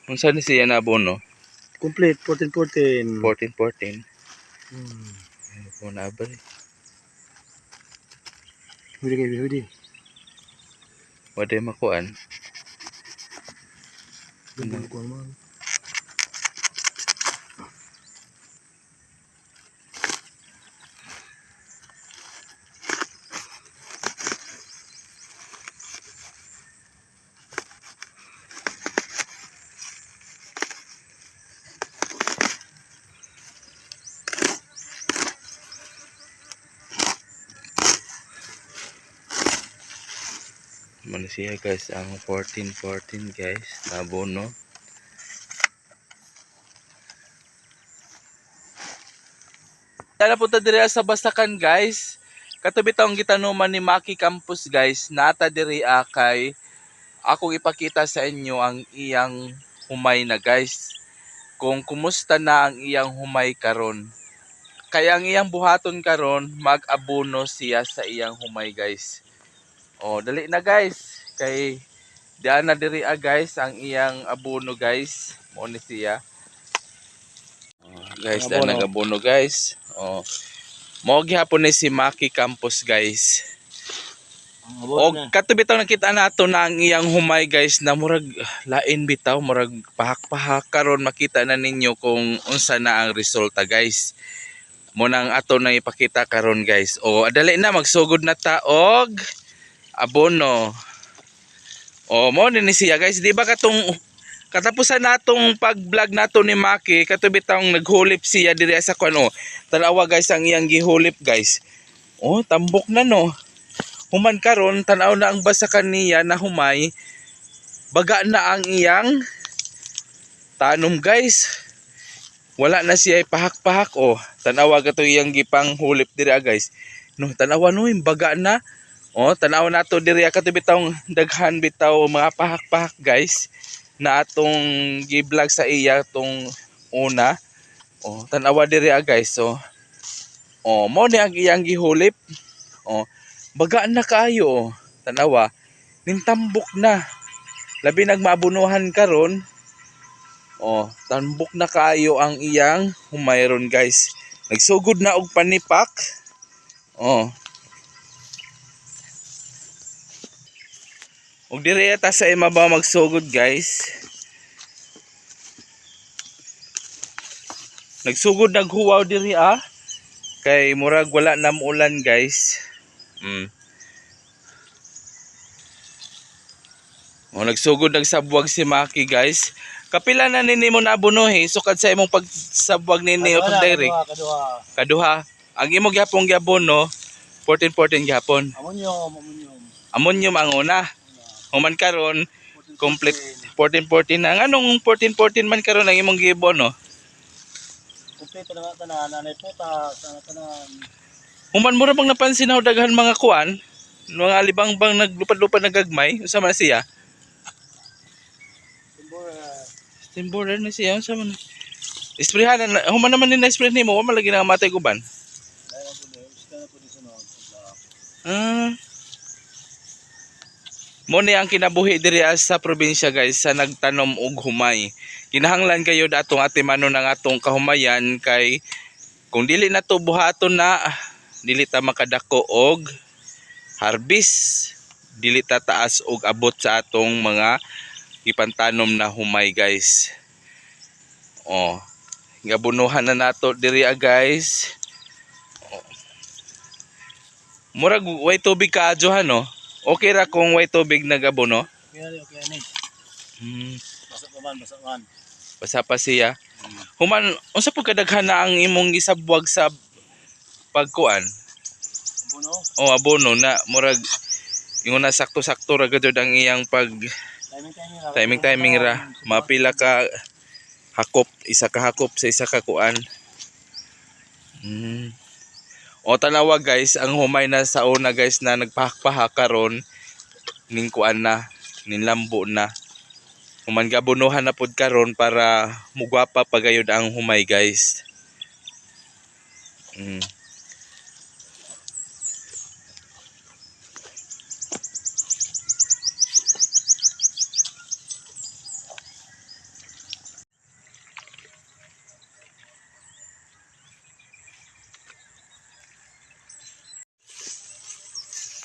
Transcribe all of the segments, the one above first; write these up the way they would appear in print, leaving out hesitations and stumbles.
Unsa ni siya na abono? Complete 14-14. 14-14. Kung nabali. Hudi. Wala makuan. Ano ko man. Mana siya guys ang 14-14 guys na abono. Tara punta diri sa Basakan guys. Katubi taong gitanuman ni Maki Campus guys. Nata diri kay akong ipakita sa inyo ang iyang humay na guys. Kung kumusta na ang iyang humay karon. Kaya ang iyang buhaton karon mag-abono siya sa iyang humay guys. Oh, dali na guys. Kay diyan na diri guys ang iyang abono guys. Mo ni siya. Oh, guys, diyan nag-abono guys. Oh. Mo gihapon ni si Maki Campus guys. O katubi taw nakita nato na ang iyang humay guys na murag lain bitaw, murag pahak-pahak karon makita na ninyo kung unsa na ang resulta guys. Mo nang ato na ipakita karon guys. O adali na magsugod na ta og abono. O mo ni siya guys, di ba katong katapusan natong pag-vlog nato ni Maki, katubi taong naghulip siya diri sa kuno. Tanawa guys ang iyang gihulip guys. Oh, tambok na no. Human karon tanaw na ang Basakan niya na humay. Baga na ang iyang tanom guys. Wala na siya pahak-pahak oh. Tanawa gato iyang gipang hulip diri guys. No, tanawa no baga na. Oh, tanaw nato diri katubi taong daghan bitaw mga pahak-pahak guys na atong gi-vlog sa iya tong una. Oh, tanawa diri guys. So, oh, mo ni ang iyang gihulip. Oh, baga na kaayo oh. Tanawa, nintambok na. Labi nagmabunuhan karon. Oh, tambok na kaayo ang iyang humayron guys. Nagsugod na og panipak. Oh. Og dire ta sa imabaw magsugod guys. Nagsugod naghuwaw diri kay murag wala na ulan guys. O nagsugod nagsabwag si Maki guys. Kapila na nini mo nabunuhi sukad sa imong pagsabwag nini o pagdirect. Kaduha. Ang imong gyapon giabono 14-14 gyapon. Amonyum ang una. Human karon complete 14-14 na. Anong 14-14 man karon ang imong giabono? Kompleto na tanan, nanay puta, tanan. Human mura bang napansin ako daghan mga kuan, mga alibangbang naglupad-lupad nagagmay, usa man siya? Timborer na siya, usa man. Isprehan na, human naman ni na-spray nimo, wa man lagi na matay guban. Mo ni ang kinabuhi diri sa probinsya guys sa nagtanom og humay. Kinahanglan kayo datong atimano ng atong kahumayan kay kung dili na to buhaton na dili ta makadako og harvest, dili ta taas og abot sa atong mga ipantanom na humay guys. Oh, gabunuhan na nato diri guys. Oh. Murag way tubig kaadyohan no. Okay ra kung way tubig nagabono. Okay ni. Basa man. Basa pa siya. Human unsa pud kadaghan na ang imong gisabwag sa pagkuan? Abono? Oh, abono na murag yung na sakto-sakto ra gud ang iyang pag timing ra. Mapila ka hakop, isa ka hakop sa isa ka kuan. O tanawa guys, ang humay na sa una guys na nagpahak-pahak karon ning kuan na, ning lambo na. Human gabunuhan na pud karon para mugwapa pagayod ang humay guys.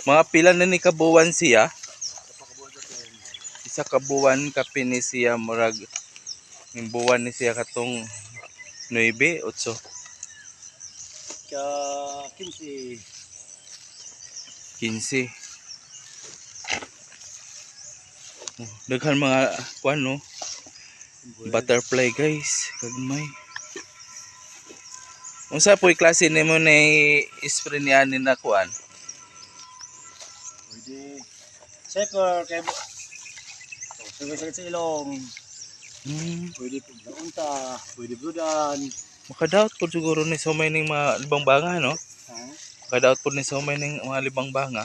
Mga pila na ni kabuwan siya. Kapakabuhan ka din. Isa kabuwan kapin ni siya murag buwan ni siya katong 9, 8, Ka 15. 15. Oh, daghan mga kuan no. Butterfly guys, kagmay. Unsa po'y klase nimo ni spray ni ani na kuan? Pwede. Seper kay Pwede sa ilong. Pwede unta. Pwede brudan. Makadaot po siguro ni sumay ning mga libang banga no. Ha? Makadaot po ni sumay ning mga libang banga.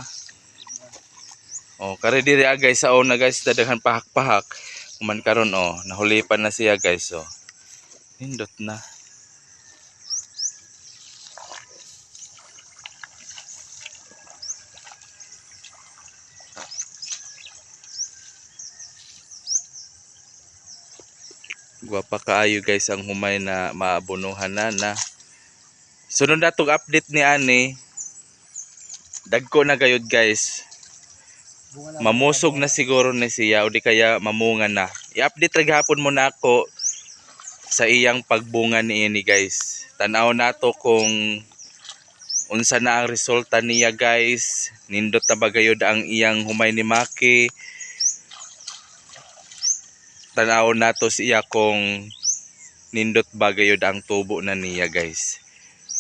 Oh, kare diri guys sa una guys daghan pahak-pahak. Kuman karon oh, nahulipan na siya guys oh. Nindot na. Guwapa kaayo guys ang humay na maabunuhan na. Sunod natong update ni ani. Dagko na gayud guys. Mamusog na siguro ni siya o di kaya mamunga na. I-update ra gihapon mo na ako sa iyang pagbunga niini guys. Tanaw nato kung unsa na ang resulta niya guys. Nindot na ba gayud ang iyang humay ni Maki. Tanaw nato siya kung nindot ba gayud ang tubo na niya guys.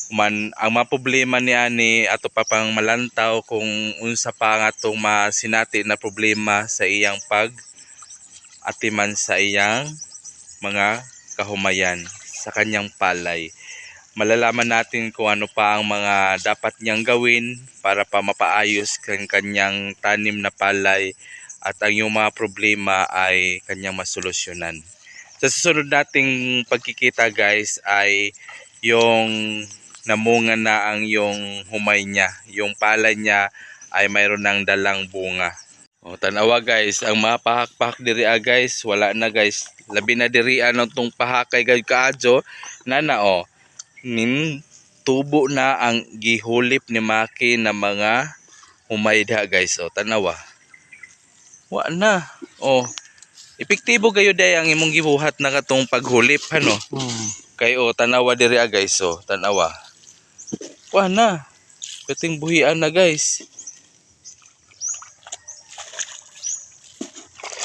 Man ang mga problema ni ani ato pa pang malantaw kung unsa pa nga atong masinati na problema sa iyang pag atiman sa iyang mga kahumayan sa kanyang palay. Malalaman natin kung ano pa ang mga dapat niyang gawin para pa mapaayos kang kanyang tanim na palay at ang iyong mga problema ay kanyang masolusyonan. Sa susunod nating pagkikita guys ay yung namunga na ang yung humay niya. Yung palay niya ay mayroon ng dalang bunga. O tanawa guys, ang mga pahak-pahak diri guys, wala na guys. Labi na diri tong pahakay gayud kaadyo nana o. Nin tubo na ang gihulip ni Maki na mga humay diha guys. O tanawa. Wa na. O epektibo gayud day ang imong gibuhat na katong paghulip ano. Kay o tanawa diri guys o tanawa. Wa na. Kating buhian na guys.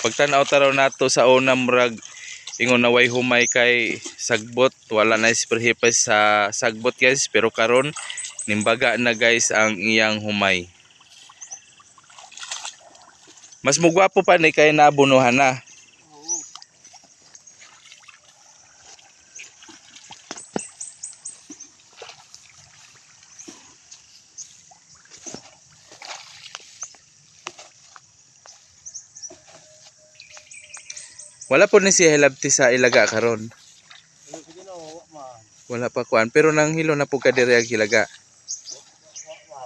Pagtanaw taraw nato sa unang murag ingon naway humay kay sagbot, wala na spray pa sa sagbot guys, pero karon nimbaga na guys ang iyang humay. Mas mugwapo pa ni kay nabunuhan na. Wala po ni siya hilabti sa ilaga karon. Sige na, wa man. Wala pa kuan, pero nang hilo na po ka diri ang hilaga. Wa.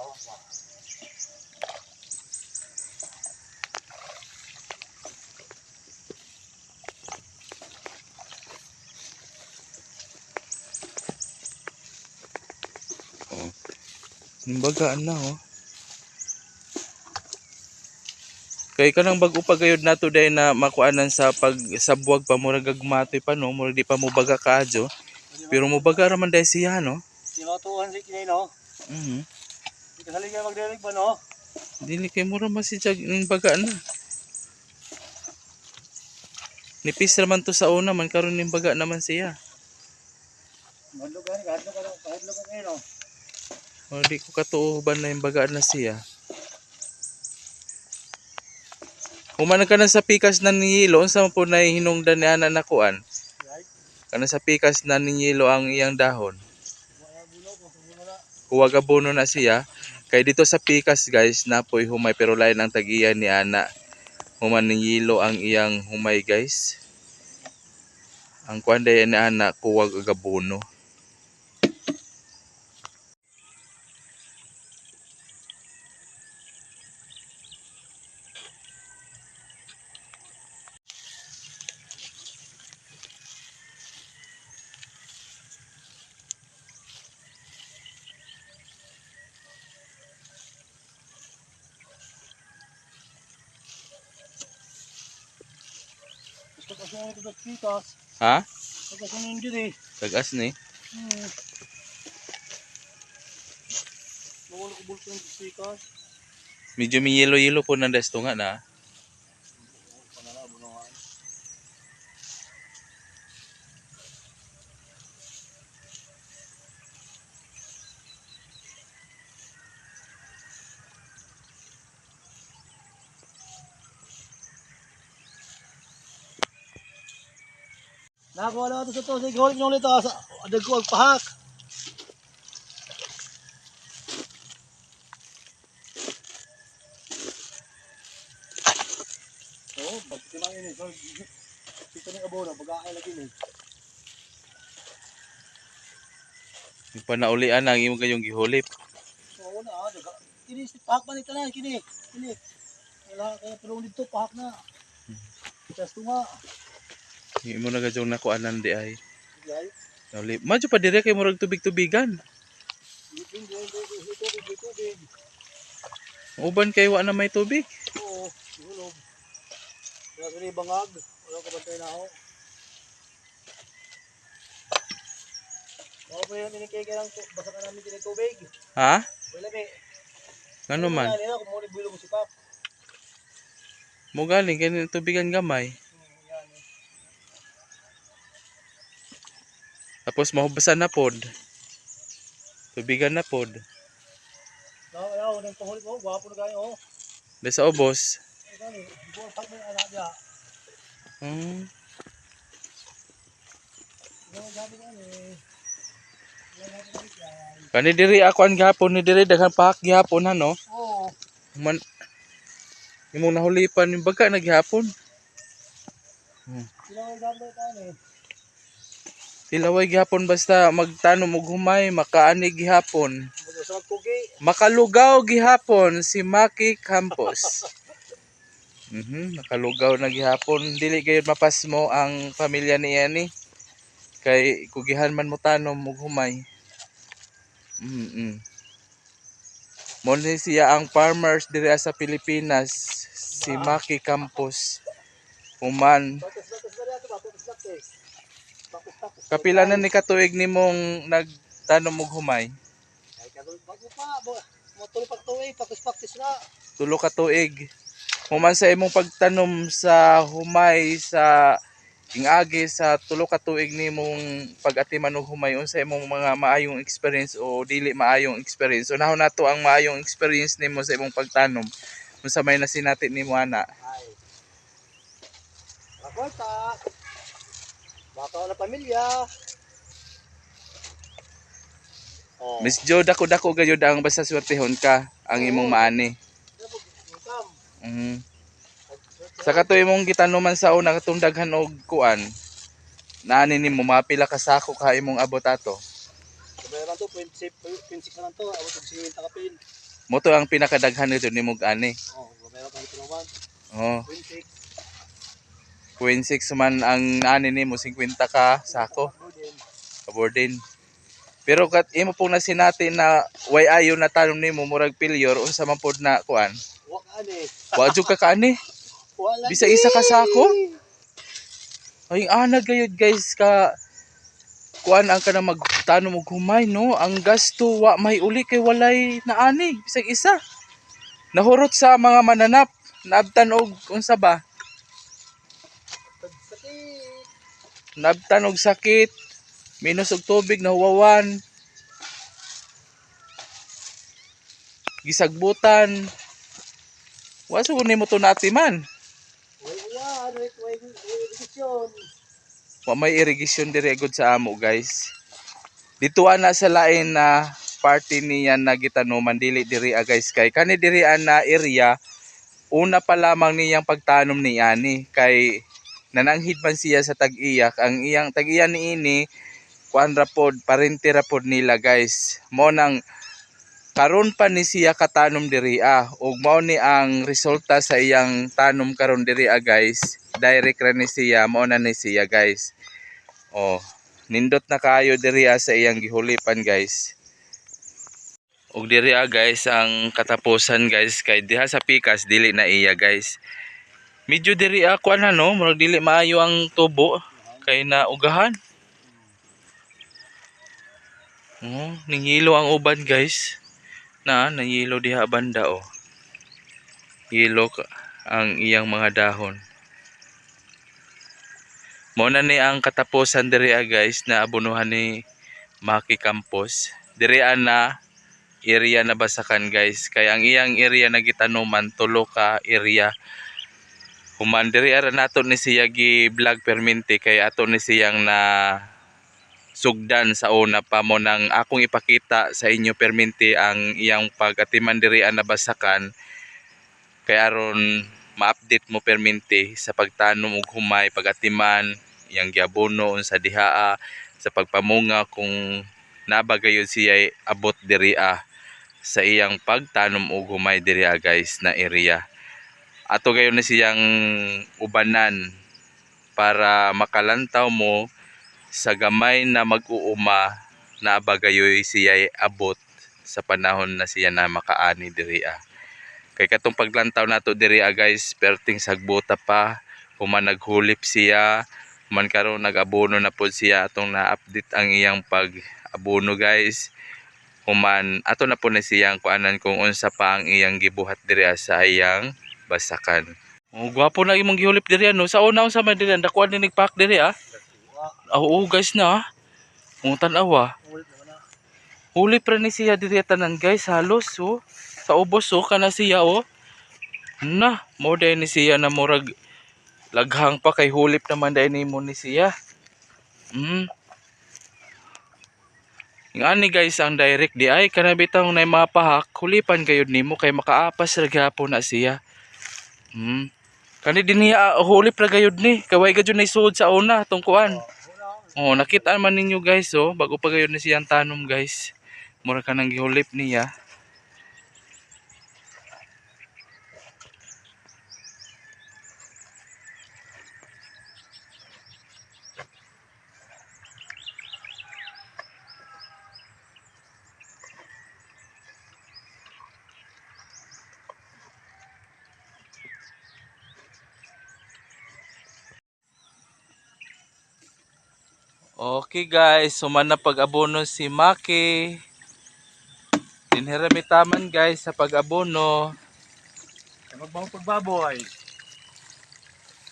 Oh. Nimbagaan na oh. Kay kanang bag-o pa gayud nato day na makuanan sa pagsabwag pa murag gagmatoy pa no, murag di pa mo baga kaadyo. Pero mo baga raman day siya no. Sinatuhan si kinay no. Mhm. Kasali ka magdirig ba no? Dili kay mura masijag ning baga na. Nipis raman to sa una man karon ning baga naman siya. Madlo ka no. O di ko katuoban na yung baga na siya. Human ka na sa pikas na niyelo, unsa man po na hinungdan ni ana nakuan. Right? Kana sa pikas na niyelo ang iyang dahon. Wa bulo ko wala. Huwag abono na siya. Kay dito sa pikas guys, napoy humay pero lain ang tagiyan ni ana. Human niyelo ang iyang humay guys. Ang kuan day ni ana kuwag agabono. Pagkasunin ko sa pikas. Ha? Pagkasunin din eh. Tagas ni. Nawala ko bulto ng pikas. Medyo may yelo-yelo po ng desto nga na. Panala, bunungan. Nakuha na ito sa to. Sige, hulit nyo ulit ito. Adag ko agpahak. Oo, bakit lang yun eh. So, dito na abono, pag-aakay lagi eh. Yung panaulian ang imo kayong gihulip. Oo na, daga. Kini, pahak pa nito na, kini. Kini. Wala, kaya pero dito, pahak na. Just nga. Imo na gadyong nakuanan di ay. Sige ay. Naulip. Madyo pa dire kay murag tubig-tubigan. Tubig. Uban kay wa na may tubig. Oo, hulog. Wala sa bangag. Wala ka bantay na ako. Ako po yung tinikigay lang, basa ka namin din tubig. Ha? Wala be. Ngano man? Wala nila, kung muli bulo mo si Pap. Mo galing kay tubigan gamay. Yan eh. Tapos mahubasan na pod. Tubigan na pod. Wala, unang pahuli ko, gwapo na kayo. Di sa ubos. Ay, buwan pag may anak niya. Hmm. Yung sabi nga eh. Kani diri ako ang gihapon ni diri daghang pahak gihapon ha no. Oo. Man imong nahulipan yung baga na gihapon. Sila ang sabi tayo eh. Tilaway gihapon basta magtanom og humay makaani gihapon. Mag-usap kugi. Makalugaw gihapon si Maki Campos. Nakalugaw na gihapon dili gayud mapasmo ang pamilya niya ni. Kay kugihan man mo tanom og humay. Mo ni siya ang farmers diri sa Pilipinas, si Maki Campos. Human. Kapila na ni katuig nimong nagtanom og humay? Ay, bago pa. Matulog pag tuwi, pakis-pakis na. Tulo ka tuig. Human sa imong pagtanom sa humay sa ingagi sa tulo ka tuig nimong pag-atiman og humay unsa imong mga maayong experience o dili maayong experience. Unahon nato ang maayong experience nimo sa imong pagtanom. Unsa may nasinati nimo ana? Ay. Raporta. Baka na pamilya. Oh. Miss Jo, dako-dako gayud ang basta swertehon ka ang imong maani. Sa katuig mong gitanuman sa una katong daghan og kuan. Naani nimo mapila ka sako ka imong abot ato. Kabayaran to, 26 na lang to. Abot og 50 kapin. Mo to ang pinakadaghan nito nimo ani. Oh, kabayaran pa ito naman. Oh, 26. 26 man ang naani nimo 50 ka sako. Kabordin. Pero kat imo pong nasinati na way ayo na tanom nimo murag pilyor unsa man pod na kuan. Wa ka ani. Wa jud ka kaani. Wala. Bisa isa ka sako. Ay ana gayud guys ka kuan ang kana magtanom og humay no. Ang gasto wa may uli kay walay naani bisag isa. Nahurot sa mga mananap, naabtan og unsa ba? Sakit. Naabtan og sakit, minus og tubig nahuwawan. Gisagbutan. Wa sa nimo to natiman. Wala, wait, irrigation. Wa may irrigation dire gud sa amo guys. Dito ana sa lain na party niya na gitanuman dili diri guys kay kani diri na area una pa lamang niyang pagtanom ni ani kay nananghid man siya sa tag-iyak ang iyang tag-iya niini kuan ra pod parente ra pod nila guys mo nang karon pa ni siya katanom diri ug mao ni ang resulta sa iyang tanom karon diri guys direct ra ni siya mao na ni siya guys. Oh, nindot na kaayo diri sa iyang gihulipan guys. Ug diri guys ang katapusan guys kay diha sa pikas dili na iya guys. Medyo diri ako no, murag dili maayo ang tubo kay naugahan. Ningilo ang uban guys. Nangilo diha banda oh. Hilo ang iyang mga dahon. Mao na ni ang katapusan diri guys na abunuhan ni Maki Campos. Diri na area na basakan guys. Kay ang iyang area na gitanuman tulo ka area. Human diri ara nato ni siya gi vlog permente kay ato ni siyang na sugdan sa una pa mo nang akong ipakita sa inyo permente ang iyang pag-atiman diri na basakan. Kay aron ma-update mo permente sa pagtanom og humay, pag-atiman, iyang giabono unsa dihaa sa pagpamunga kung nabagayon siya abot diri sa iyang pagtanom og humay diri guys na area. Ato gayon na siyang ubanan para makalantaw mo sa gamay na mag-uuma na bagayoy siya abot sa panahon na siya na makaani diri Kay katong paglantaw nato diri guys, perting sagbota pa, human naghulip siya, human karon nag-abono na pod siya atong na-update ang iyang pag-abono guys. Human ato na po na siyang kuanan kung unsa pa ang iyang gibuhat diri sa iyang basakan. Oh, gwapo na imong gihulip diri no. Sa una unsa man diri dakuan ni nigpak diri Oo guys na. Tan-awa. Hulip ra ni siya diri tanan guys halos oh. Sa ubos oh kana siya oh. Mo day ni siya na murag laghang pa kay hulip naman day ni mo ni siya. Ngani guys ang direct di ay kana bitang nay mapahak hulipan kayod nimo kay makaapas ra gyapon na siya. Kani dinhi hulip ra gayud ni kaway gayud nay suod sa una tong kuan. Nakita man ninyo guys oh bago pa gayud ni siyang tanom guys. Mura ka nang gihulip niya. Okay guys, suman na pag-abono si Maki. Dinhirami taman guys sa pag-abono. Magbang pagbaboy.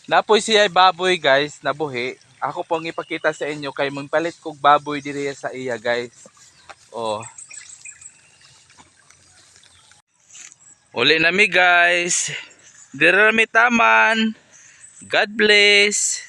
Napoy siya baboy guys, nabuhi. Ako pong ipakita sa inyo kay magpalit kog baboy diri sa iya guys. Uli na mi guys. Dinhirami taman. God bless.